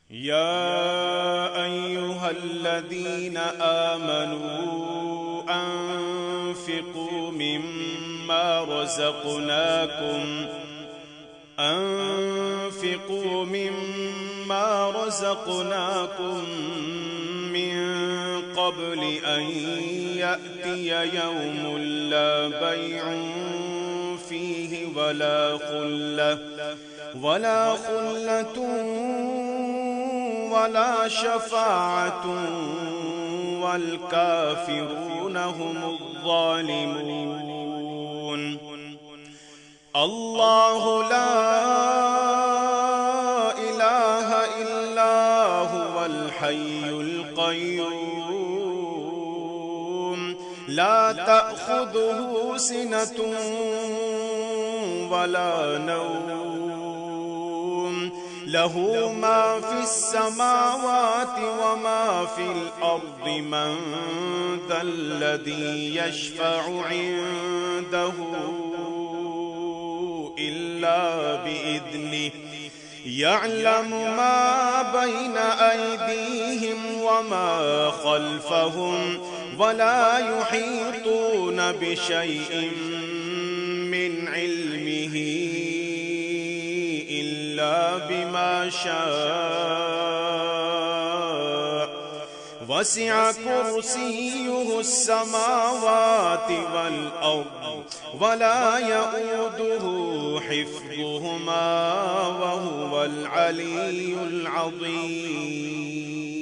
या अय्युहल्लज़ीना आमनू अन्फ़िक़ू मिम्मा रज़क़नाकुम मिन क़ब्लि अन यअतिय यौमुन ला बैउन फ़ीहि वला ख़ुल्लतुन वला शफ़ाअतुन वल काफ़िरून हुमुज़्ज़ालिमून। अल्लाहु ला इलाहा इल्ला हुवल हय्युल क़य्यूम ला तअख़ुज़ुहु सिनतुन वला नौम लहू मा फिस समावाति व मा फिल अर्दि मन ज़ल्लज़ी यशफ़अु इंदहु इल्ला बिइज़्निहि यअलमु मा बैन अयदीहिम व मा खल्फहुम वला युहीतून बिशैइन मिन इल्मिहि इल्ला बिमा शाअ वसिअ कुर्सियुहु अस्समावाति वल अर्द वला यऊदुहु हिफ्ज़ुहुमा व हुवल अलियुल अज़ीम।